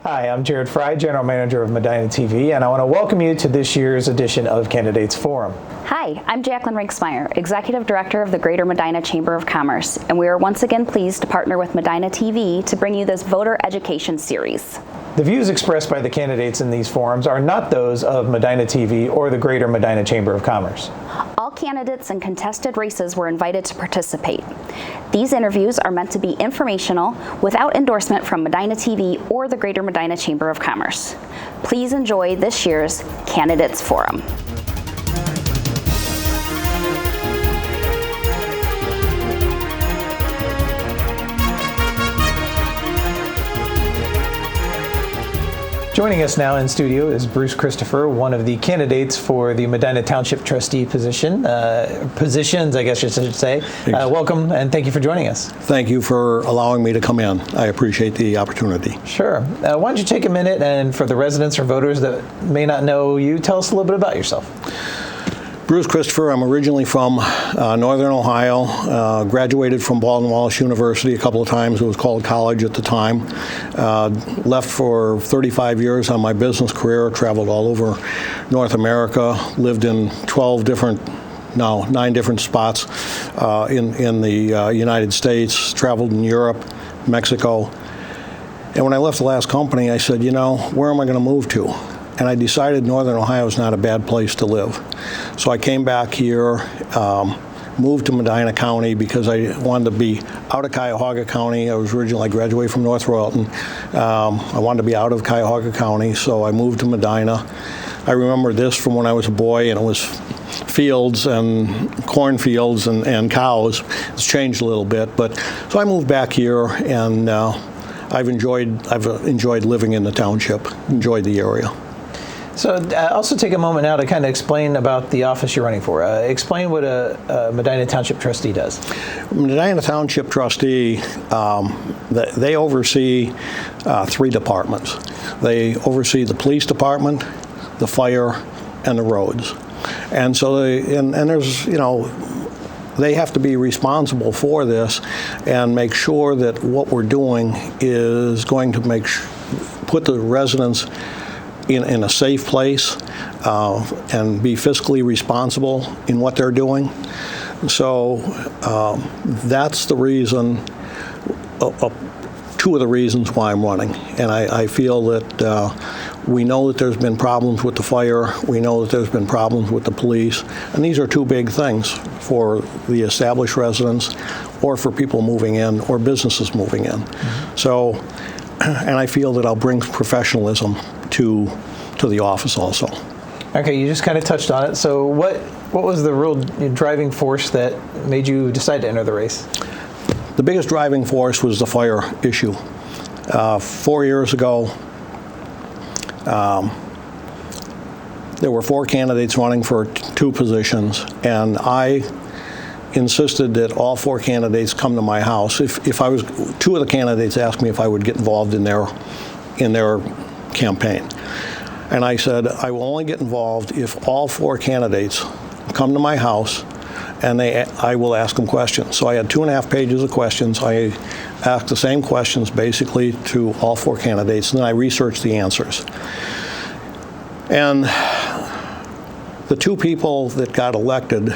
Hi, I'm Jarrod Fry, General Manager of MedinaTV, and I want to welcome you to this year's edition of Candidates Forum. Hi, I'm Jaclyn Ringstmeier, Executive Director of the Greater Medina Chamber of Commerce, and we are once again pleased to partner with MedinaTV to bring you this voter education series. The views expressed by the candidates in these forums are not those of MedinaTV or the Greater Medina Chamber of Commerce. All candidates in contested races were invited to participate. These interviews are meant to be informational without endorsement from MedinaTV or the Greater Medina Chamber of Commerce. Please enjoy this year's Candidates Forum. Joining us now in studio is Bruce Christopher, one of the candidates for the Medina Township Trustee positions, I guess you should say. Welcome and thank you for joining us. Thank you for allowing me to come in. I appreciate the opportunity. Sure. Why don't you take a minute and for the residents or voters that may not know you, tell us a little bit about yourself. Bruce Christopher, I'm originally from Northern Ohio, graduated from Baldwin Wallace University a couple of times. It was called college at the time. Left for 35 years on my business career, traveled all over North America, lived in 9 different spots in the United States, traveled in Europe, Mexico. And when I left the last company, I said, where am I going to move to? And I decided Northern Ohio is not a bad place to live. So I came back here, moved to Medina County because I wanted to be out of Cuyahoga County. I graduated from North Royalton. I wanted to be out of Cuyahoga County, so I moved to Medina. I remember this from when I was a boy, and it was fields and cornfields and cows. It's changed a little bit, but so I moved back here, and I've enjoyed living in the township, enjoyed the area. So also take a moment now to kind of explain about the office you're running for. Explain what a Medina Township Trustee does. Medina Township Trustee, they oversee 3 departments. They oversee the police department, the fire, and the roads. And so they have to be responsible for this and make sure that what we're doing is going to put the residents in a safe place and be fiscally responsible in what they're doing. So that's the reason, 2 of the reasons why I'm running. And I feel that we know that there's been problems with the fire, we know that there's been problems with the police, and these are 2 big things for the established residents or for people moving in or businesses moving in. Mm-hmm. So, and I feel that I'll bring professionalism to the office also. Okay, you just kind of touched on it. So what was the real driving force that made you decide to enter the race? The biggest driving force was the fire issue. 4 years ago, there were 4 candidates running for 2 positions, and I insisted that all 4 candidates come to my house. If I was, 2 of the candidates asked me if I would get involved in their campaign. And I said, I will only get involved if all 4 candidates come to my house and I will ask them questions. So I had 2.5 pages of questions. I asked the same questions basically to all 4 candidates, and then I researched the answers. And the 2 people that got elected,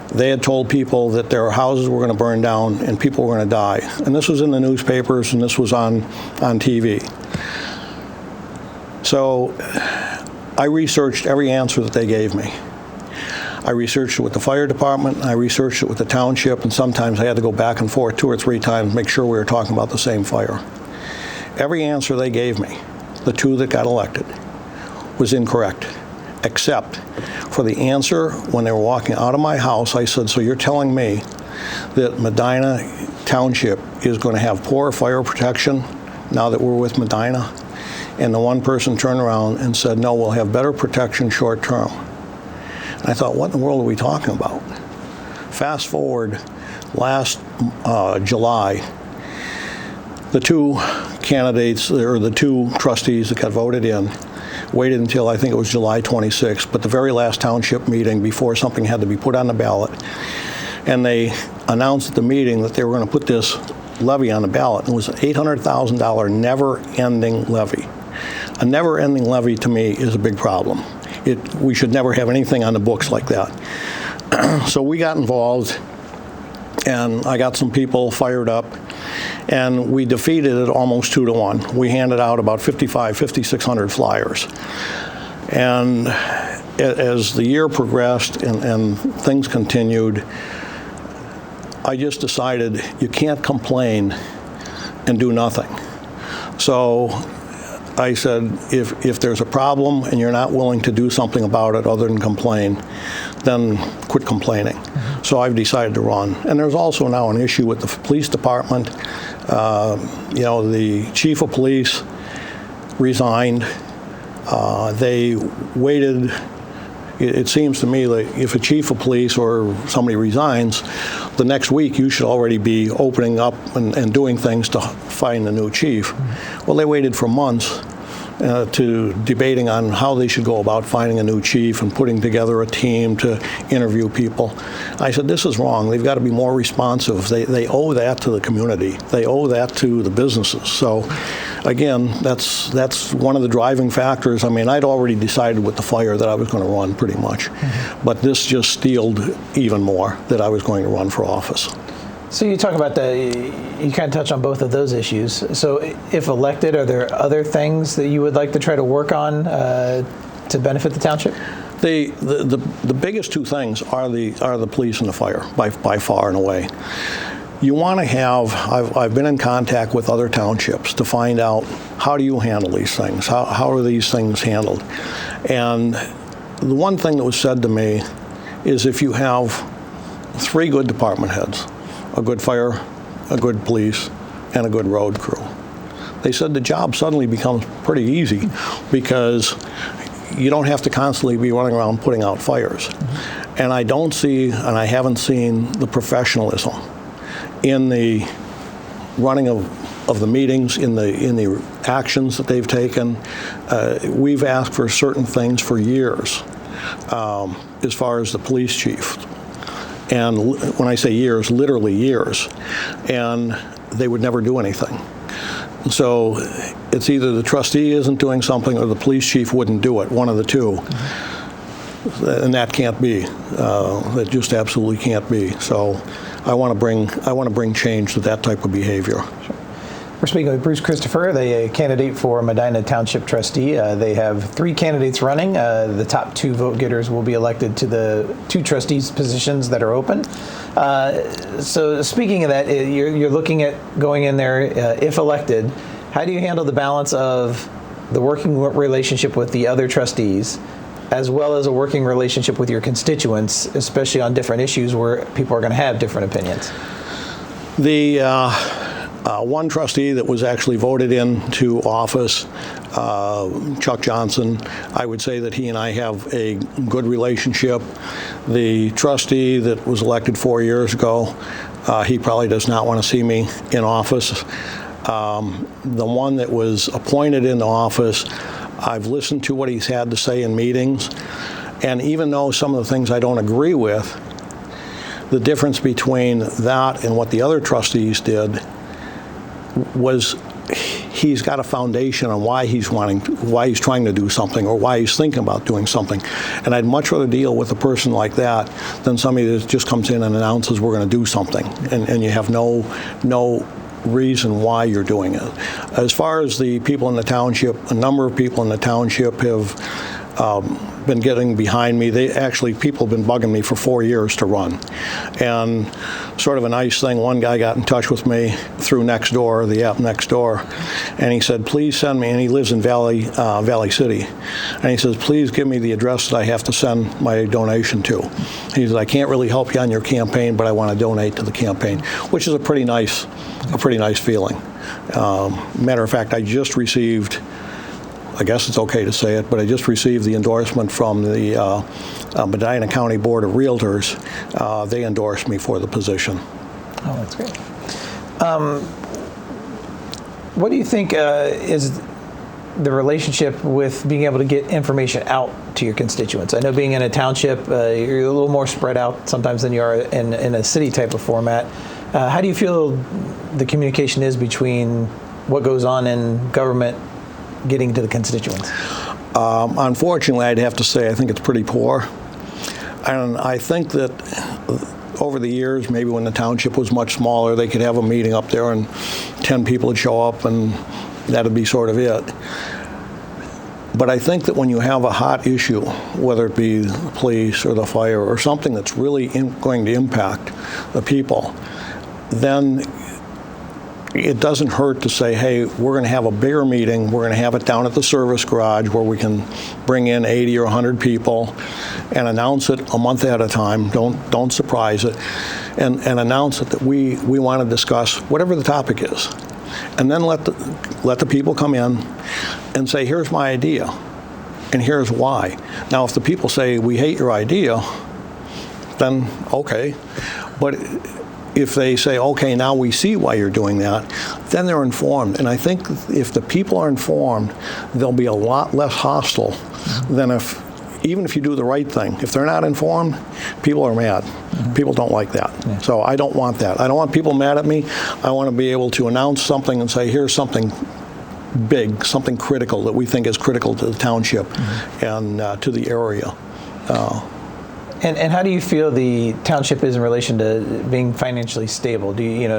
they had told people that their houses were going to burn down and people were going to die. And this was in the newspapers and this was on TV. So I researched every answer that they gave me. I researched it with the fire department, I researched it with the township, and sometimes I had to go back and forth 2 or 3 times to make sure we were talking about the same fire. Every answer they gave me, the 2 that got elected, was incorrect, except for the answer when they were walking out of my house. I said, so you're telling me that Medina Township is going to have poor fire protection now that we're with Medina? And the one person turned around and said, no, we'll have better protection short term. And I thought, what in the world are we talking about? Fast forward last July, the 2 candidates, or the 2 trustees that got voted in, waited until I think it was July 26th, but the very last township meeting before something had to be put on the ballot. And they announced at the meeting that they were going to put this levy on the ballot. It was an $800,000 never-ending levy. A never-ending levy to me is a big problem. We should never have anything on the books like that. So we got involved, and I got some people fired up, and we defeated it almost 2-1. We handed out about 5,600 flyers. And as the year progressed and things continued, I just decided you can't complain and do nothing. So I said, if there's a problem and you're not willing to do something about it other than complain, then quit complaining. Mm-hmm. So I've decided to run. And there's also now an issue with the police department. The chief of police resigned. They waited. It seems to me that if a chief of police or somebody resigns, the next week you should already be opening up and doing things to find a new chief. Mm-hmm. Well, they waited for months to debating on how they should go about finding a new chief and putting together a team to interview people. I said, this is wrong. They've got to be more responsive. They owe that to the community. They owe that to the businesses. So again, that's one of the driving factors. I mean, I'd already decided with the fire that I was going to run pretty much. Mm-hmm. But this just steeled even more that I was going to run for office. So you talk about you kind of touch on both of those issues. So if elected, are there other things that you would like to try to work on to benefit the township? The biggest two things are the police and the fire by far and away. You want to have, I've been in contact with other townships to find out how do you handle these things? How are these things handled? And the one thing that was said to me is if you have 3 good department heads, a good fire, a good police, and a good road crew, they said the job suddenly becomes pretty easy because you don't have to constantly be running around putting out fires. Mm-hmm. And I don't see, and I haven't seen the professionalism in the running of the meetings, in the actions that they've taken. We've asked for certain things for years as far as the police chief. And when I say years, literally years. And they would never do anything. So it's either the trustee isn't doing something or the police chief wouldn't do it, one of the two. Mm-hmm. And that can't be. That just absolutely can't be. So I want to bring change to that type of behavior. Sure. We're speaking with Bruce Christopher, the candidate for Medina Township trustee. They have 3 candidates running. The top 2 vote getters will be elected to the 2 trustees positions that are open. So speaking of that, you're looking at going in there, if elected. How do you handle the balance of the working relationship with the other trustees, as well as a working relationship with your constituents, especially on different issues where people are going to have different opinions? The one trustee that was actually voted into office, Chuck Johnson, I would say that he and I have a good relationship. The trustee that was elected 4 years ago, he probably does not want to see me in office. The one that was appointed into office, I've listened to what he's had to say in meetings, and even though some of the things I don't agree with, the difference between that and what the other trustees did was he's got a foundation on why he's trying to do something or why he's thinking about doing something. And I'd much rather deal with a person like that than somebody that just comes in and announces we're going to do something and you have no reason why you're doing it. As far as the people in the township, a number of people in the township have been getting behind me. People have been bugging me for 4 years to run. And sort of a nice thing, one guy got in touch with me through Nextdoor, the app Nextdoor, and he said, please send me, and he lives in Valley City, and he says, please give me the address that I have to send my donation to. He says, I can't really help you on your campaign, but I want to donate to the campaign, which is a pretty nice feeling. Matter of fact, I just received, I guess it's okay to say it, but I just received the endorsement from the Medina County Board of Realtors. They endorsed me for the position. Oh, that's great. What do you think is the relationship with being able to get information out to your constituents? I know being in a township, you're a little more spread out sometimes than you are in a city type of format. How do you feel the communication is between what goes on in government getting to the constituents? Unfortunately, I'd have to say I think it's pretty poor. And I think that over the years, maybe when the township was much smaller, they could have a meeting up there and 10 people would show up and that'd be sort of it. But I think that when you have a hot issue, whether it be the police or the fire or something that's really going to impact the people, then it doesn't hurt to say, hey, we're going to have a bigger meeting. We're going to have it down at the service garage where we can bring in 80 or 100 people and announce it a month at a time. Don't surprise it. And announce it that we want to discuss whatever the topic is. And then let the people come in and say, here's my idea, and here's why. Now, if the people say, we hate your idea, then okay. But if they say, okay, now we see why you're doing that, then they're informed. And I think if the people are informed, they'll be a lot less hostile than even if you do the right thing. If they're not informed, people are mad. People don't like that. Yeah. So I don't want that. I don't want people mad at me. I want to be able to announce something and say, here's something big, something critical that we think is critical to the township and to the area. And how do you feel the township is in relation to being financially stable? Do you,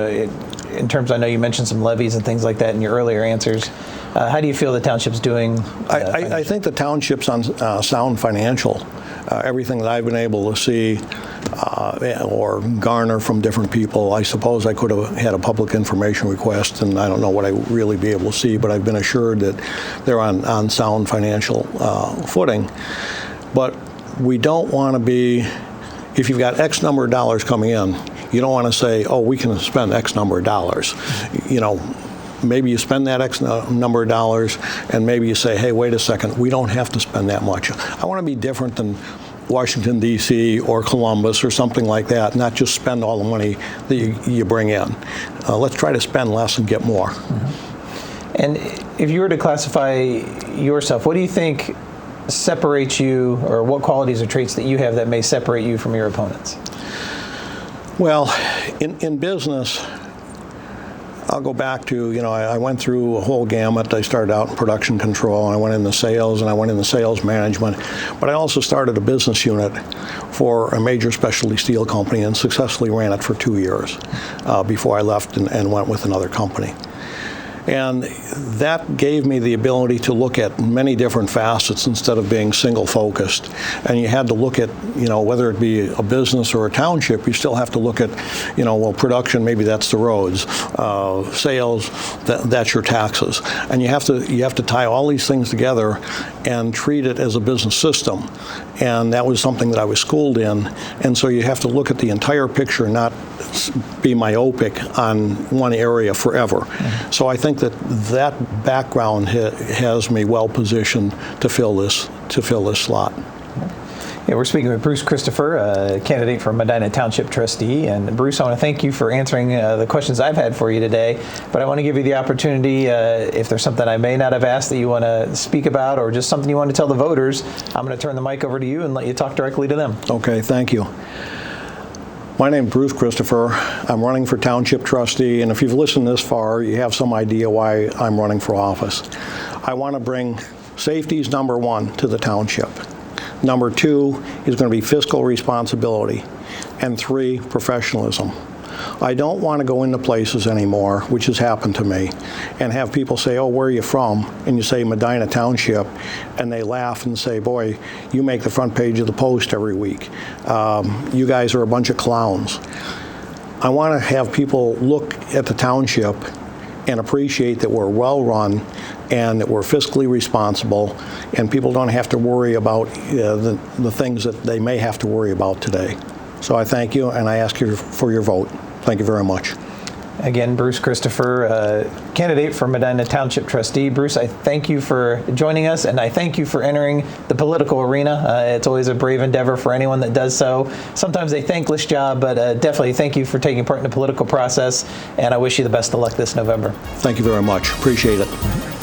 in terms, I know you mentioned some levies and things like that in your earlier answers. How do you feel the township's doing? I think the township's on sound financial. Everything that I've been able to see or garner from different people, I suppose I could have had a public information request, and I don't know what I would really be able to see, but I've been assured that they're on sound financial footing. But we don't want to be, if you've got X number of dollars coming in, you don't want to say, oh, we can spend X number of dollars. Maybe you spend that X number of dollars, and maybe you say, hey, wait a second, we don't have to spend that much. I want to be different than Washington, D.C. or Columbus or something like that, not just spend all the money that you bring in. Let's try to spend less and get more. And if you were to classify yourself, what do you think separates you, or what qualities or traits that you have that may separate you from your opponents? Well, in business, I'll go back to, I went through a whole gamut. I started out in production control, and I went into sales, and I went into sales management. But I also started a business unit for a major specialty steel company and successfully ran it for 2 years before I left and went with another company. And that gave me the ability to look at many different facets instead of being single focused. And you had to look at, whether it be a business or a township, you still have to look at, well, production, maybe that's the roads, sales, that's your taxes. And you have to tie all these things together and treat it as a business system. And that was something that I was schooled in. And so you have to look at the entire picture, not be myopic on one area forever. So I think that background has me well positioned to fill this slot. Yeah, we're speaking with Bruce Christopher, a candidate for Medina Township Trustee. And Bruce, I want to thank you for answering the questions I've had for you today. But I want to give you the opportunity, if there's something I may not have asked that you want to speak about, or just something you want to tell the voters, I'm going to turn the mic over to you and let you talk directly to them. Okay, thank you. My name is Bruce Christopher. I'm running for Township Trustee, and if you've listened this far, you have some idea why I'm running for office. I want to bring safety is number one to the township. Number two is going to be fiscal responsibility. And three, professionalism. I don't want to go into places anymore, which has happened to me, and have people say, oh, where are you from? And you say Medina Township, and they laugh and say, boy, you make the front page of the Post every week. You guys are a bunch of clowns. I want to have people look at the township and appreciate that we're well run and that we're fiscally responsible, and people don't have to worry about the things that they may have to worry about today. So I thank you, and I ask you for your vote. Thank you very much. Again, Bruce Christopher, candidate for Medina Township Trustee. Bruce, I thank you for joining us, and I thank you for entering the political arena. It's always a brave endeavor for anyone that does so. Sometimes a thankless job, but definitely thank you for taking part in the political process, and I wish you the best of luck this November. Thank you very much. Appreciate it.